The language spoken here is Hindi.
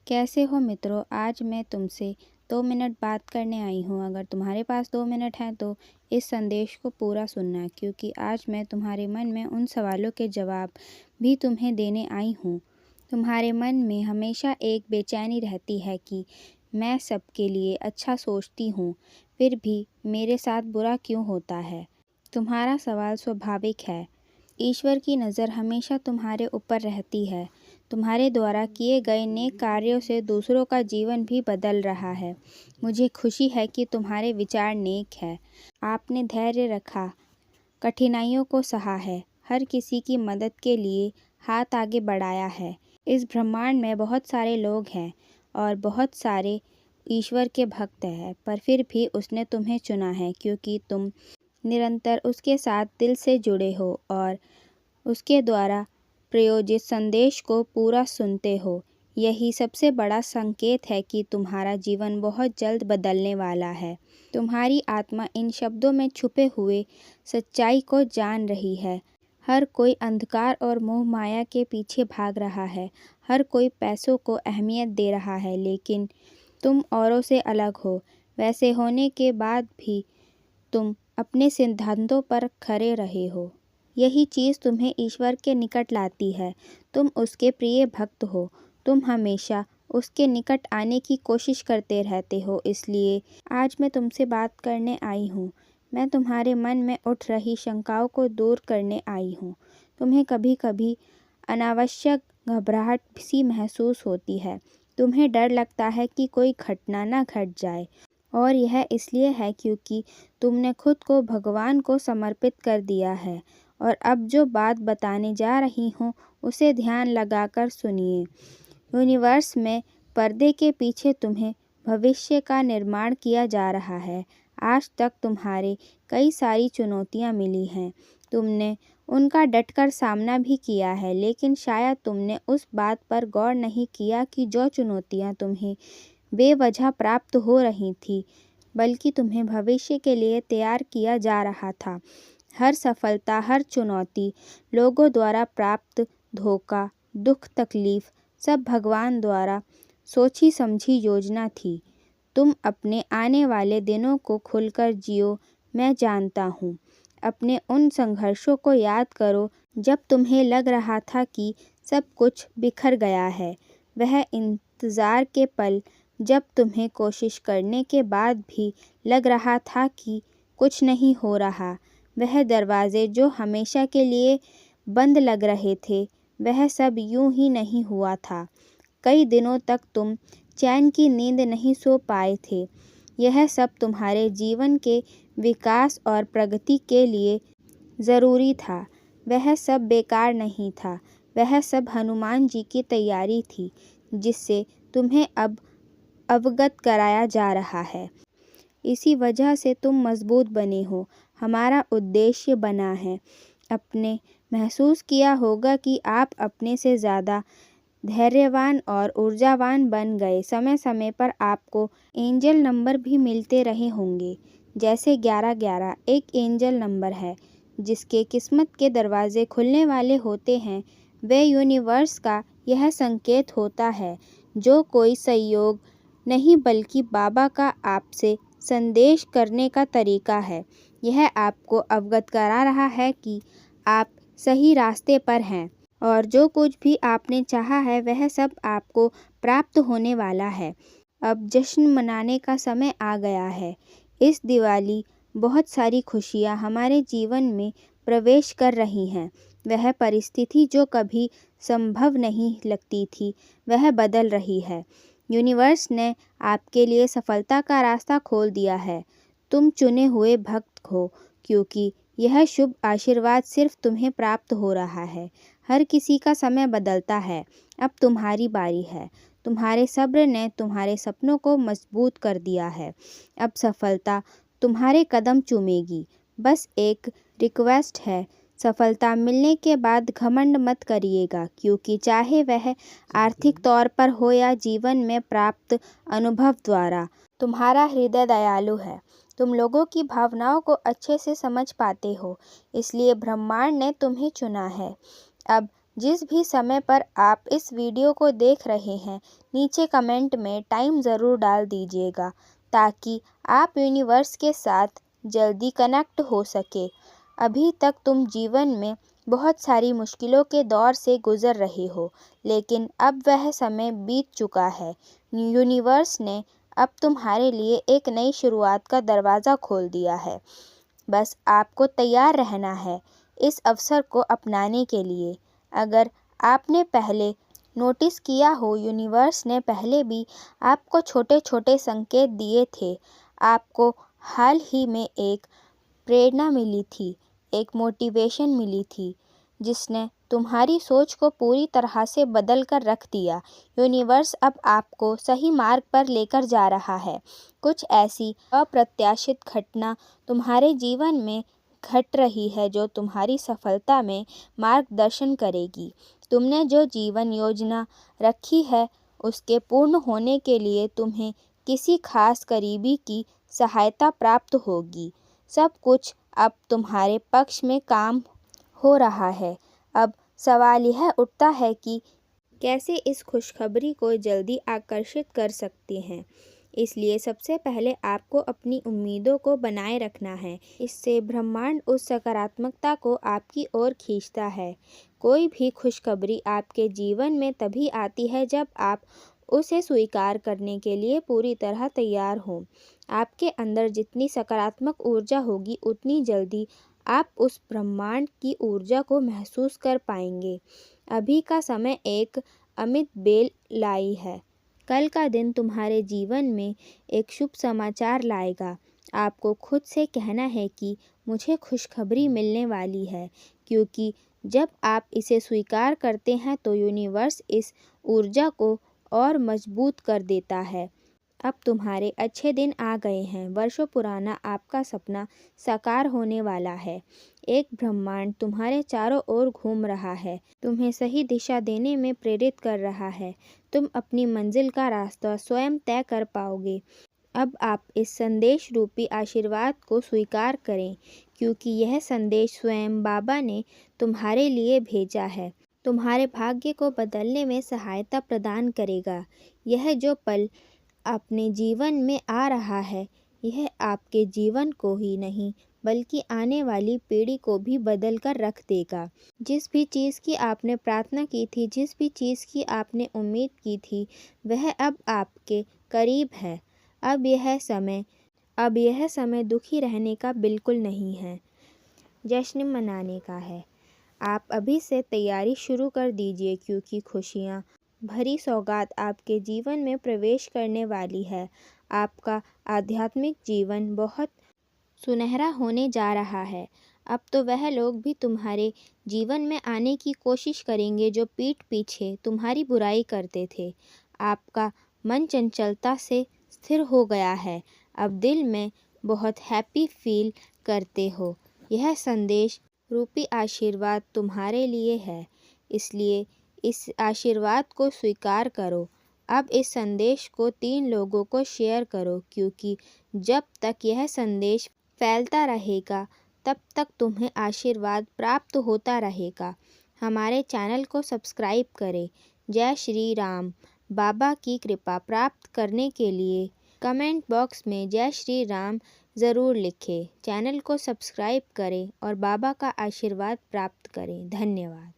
कैसे हो मित्रों? आज मैं तुमसे 2 मिनट बात करने आई हूँ। अगर तुम्हारे पास 2 मिनट हैं तो इस संदेश को पूरा सुनना, क्योंकि आज मैं तुम्हारे मन में उन सवालों के जवाब भी तुम्हें देने आई हूँ। तुम्हारे मन में हमेशा एक बेचैनी रहती है कि मैं सबके लिए अच्छा सोचती हूँ, फिर भी मेरे साथ बुरा क्यों होता है? तुम्हारा सवाल स्वाभाविक है। ईश्वर की नज़र हमेशा तुम्हारे ऊपर रहती है। तुम्हारे द्वारा किए गए नेक कार्यों से दूसरों का जीवन भी बदल रहा है। मुझे खुशी है कि तुम्हारे विचार नेक है। आपने धैर्य रखा, कठिनाइयों को सहा है, हर किसी की मदद के लिए हाथ आगे बढ़ाया है। इस ब्रह्मांड में बहुत सारे लोग हैं और बहुत सारे ईश्वर के भक्त हैं, पर फिर भी उसने तुम्हें चुना है क्योंकि तुम निरंतर उसके साथ दिल से जुड़े हो और उसके द्वारा प्रायोजित संदेश को पूरा सुनते हो। यही सबसे बड़ा संकेत है कि तुम्हारा जीवन बहुत जल्द बदलने वाला है। तुम्हारी आत्मा इन शब्दों में छुपे हुए सच्चाई को जान रही है। हर कोई अंधकार और मोह माया के पीछे भाग रहा है। हर कोई पैसों को अहमियत दे रहा है, लेकिन तुम औरों से अलग हो। वैसे होने के बाद भी तुम अपने सिद्धांतों पर खरे रहे हो। यही चीज़ तुम्हें ईश्वर के निकट लाती है। तुम उसके प्रिय भक्त हो। तुम हमेशा उसके निकट आने की कोशिश करते रहते हो। इसलिए आज मैं तुमसे बात करने आई हूँ। मैं तुम्हारे मन में उठ रही शंकाओं को दूर करने आई हूँ। तुम्हें कभी कभी अनावश्यक घबराहट सी महसूस होती है। तुम्हें डर लगता है कि कोई घटना ना घट जाए, और यह इसलिए है क्योंकि तुमने खुद को भगवान को समर्पित कर दिया है। और अब जो बात बताने जा रही हूँ उसे ध्यान लगाकर सुनिए। यूनिवर्स में पर्दे के पीछे तुम्हें भविष्य का निर्माण किया जा रहा है। आज तक तुम्हारे कई सारी चुनौतियाँ मिली हैं। तुमने उनका डटकर सामना भी किया है, लेकिन शायद तुमने उस बात पर गौर नहीं किया कि जो चुनौतियाँ तुम्हें बेवजह प्राप्त हो रही थी, बल्कि तुम्हें भविष्य के लिए तैयार किया जा रहा था। हर सफलता, हर चुनौती, लोगों द्वारा प्राप्त धोखा, दुख, तकलीफ, सब भगवान द्वारा सोची समझी योजना थी। तुम अपने आने वाले दिनों को खुलकर जियो, मैं जानता हूँ। अपने उन संघर्षों को याद करो जब तुम्हें लग रहा था कि सब कुछ बिखर गया है। वह इंतज़ार के पल जब तुम्हें कोशिश करने के बाद भी लग रहा था कि कुछ नहीं हो रहा। वह दरवाजे जो हमेशा के लिए बंद लग रहे थे, वह सब यूं ही नहीं हुआ था। कई दिनों तक तुम चैन की नींद नहीं सो पाए थे। यह सब तुम्हारे जीवन के विकास और प्रगति के लिए ज़रूरी था। वह सब बेकार नहीं था। वह सब हनुमान जी की तैयारी थी, जिससे तुम्हें अब अवगत कराया जा रहा है। इसी वजह से तुम मजबूत बने हो। हमारा उद्देश्य बना है। आपने महसूस किया होगा कि आप अपने से ज़्यादा धैर्यवान और ऊर्जावान बन गए। समय समय पर आपको एंजल नंबर भी मिलते रहे होंगे, जैसे 1111 एक एंजल नंबर है जिसके किस्मत के दरवाजे खुलने वाले होते हैं। वे यूनिवर्स का यह संकेत होता है, जो कोई संयोग नहीं बल्कि बाबा का आपसे संदेश करने का तरीका है। यह आपको अवगत करा रहा है कि आप सही रास्ते पर हैं और जो कुछ भी आपने चाहा है वह सब आपको प्राप्त होने वाला है। अब जश्न मनाने का समय आ गया है। इस दिवाली बहुत सारी खुशियाँ हमारे जीवन में प्रवेश कर रही हैं। वह परिस्थिति जो कभी संभव नहीं लगती थी, वह बदल रही है। यूनिवर्स ने आपके लिए सफलता का रास्ता खोल दिया है। तुम चुने हुए भक्त हो, क्योंकि यह शुभ आशीर्वाद सिर्फ तुम्हें प्राप्त हो रहा है। हर किसी का समय बदलता है। अब तुम्हारी बारी है। तुम्हारे सब्र ने तुम्हारे सपनों को मजबूत कर दिया है। अब सफलता तुम्हारे कदम चूमेगी। बस एक रिक्वेस्ट है, सफलता मिलने के बाद घमंड मत करिएगा, क्योंकि चाहे वह आर्थिक तौर पर हो या जीवन में प्राप्त अनुभव द्वारा, तुम्हारा हृदय दयालु है। तुम लोगों की भावनाओं को अच्छे से समझ पाते हो, इसलिए ब्रह्मांड ने तुम्हें चुना है। अब जिस भी समय पर आप इस वीडियो को देख रहे हैं, नीचे कमेंट में टाइम ज़रूर डाल दीजिएगा ताकि आप यूनिवर्स के साथ जल्दी कनेक्ट हो सके। अभी तक तुम जीवन में बहुत सारी मुश्किलों के दौर से गुज़र रहे हो, लेकिन अब वह समय बीत चुका है। यूनिवर्स ने अब तुम्हारे लिए एक नई शुरुआत का दरवाज़ा खोल दिया है। बस आपको तैयार रहना है इस अवसर को अपनाने के लिए। अगर आपने पहले नोटिस किया हो, यूनिवर्स ने पहले भी आपको छोटे छोटे संकेत दिए थे। आपको हाल ही में एक प्रेरणा मिली थी, एक मोटिवेशन मिली थी, जिसने तुम्हारी सोच को पूरी तरह से बदल कर रख दिया। यूनिवर्स अब आपको सही मार्ग पर लेकर जा रहा है। कुछ ऐसी अप्रत्याशित घटना तुम्हारे जीवन में घट रही है जो तुम्हारी सफलता में मार्गदर्शन करेगी। तुमने जो जीवन योजना रखी है, उसके पूर्ण होने के लिए तुम्हें किसी खास करीबी की सहायता प्राप्त होगी। सब कुछ अब तुम्हारे पक्ष में काम हो रहा है। अब सवाल यह उठता है कि कैसे इस खुशखबरी को जल्दी आकर्षित कर सकते हैं। इसलिए सबसे पहले आपको अपनी उम्मीदों को बनाए रखना है। इससे ब्रह्मांड उस सकारात्मकता को आपकी ओर खींचता है। कोई भी खुशखबरी आपके जीवन में तभी आती है जब आप उसे स्वीकार करने के लिए पूरी तरह तैयार हों। आपके अंदर जितनी सकारात्मक ऊर्जा होगी, उतनी जल्दी आप उस ब्रह्मांड की ऊर्जा को महसूस कर पाएंगे। अभी का समय एक अमित बेल लाई है। कल का दिन तुम्हारे जीवन में एक शुभ समाचार लाएगा। आपको खुद से कहना है कि मुझे खुशखबरी मिलने वाली है, क्योंकि जब आप इसे स्वीकार करते हैं तो यूनिवर्स इस ऊर्जा को और मजबूत कर देता है। अब तुम्हारे अच्छे दिन आ गए हैं। वर्षों पुराना आपका सपना साकार होने वाला है। एक ब्रह्मांड तुम्हारे चारों ओर घूम रहा है, तुम्हें सही दिशा देने में प्रेरित कर रहा है। तुम अपनी मंजिल का रास्ता स्वयं तय कर पाओगे। अब आप इस संदेश रूपी आशीर्वाद को स्वीकार करें, क्योंकि यह संदेश स्वयं बाबा ने तुम्हारे लिए भेजा है। तुम्हारे भाग्य को बदलने में सहायता प्रदान करेगा। यह जो पल अपने जीवन में आ रहा है, यह आपके जीवन को ही नहीं बल्कि आने वाली पीढ़ी को भी बदल कर रख देगा। जिस भी चीज़ की आपने प्रार्थना की थी, जिस भी चीज़ की आपने उम्मीद की थी, वह अब आपके करीब है। अब यह समय दुखी रहने का बिल्कुल नहीं है, जश्न मनाने का है। आप अभी से तैयारी शुरू कर दीजिए, क्योंकि खुशियाँ भरी सौगात आपके जीवन में प्रवेश करने वाली है। आपका आध्यात्मिक जीवन बहुत सुनहरा होने जा रहा है। अब तो वह लोग भी तुम्हारे जीवन में आने की कोशिश करेंगे जो पीठ पीछे तुम्हारी बुराई करते थे। आपका मन चंचलता से स्थिर हो गया है। अब दिल में बहुत हैप्पी फील करते हो। यह संदेश रूपी आशीर्वाद तुम्हारे लिए है, इसलिए इस आशीर्वाद को स्वीकार करो। अब इस संदेश को 3 लोगों को शेयर करो, क्योंकि जब तक यह संदेश फैलता रहेगा, तब तक तुम्हें आशीर्वाद प्राप्त होता रहेगा। हमारे चैनल को सब्सक्राइब करें। जय श्री राम। बाबा की कृपा प्राप्त करने के लिए कमेंट बॉक्स में जय श्री राम ज़रूर लिखें। चैनल को सब्सक्राइब करें और बाबा का आशीर्वाद प्राप्त करें। धन्यवाद।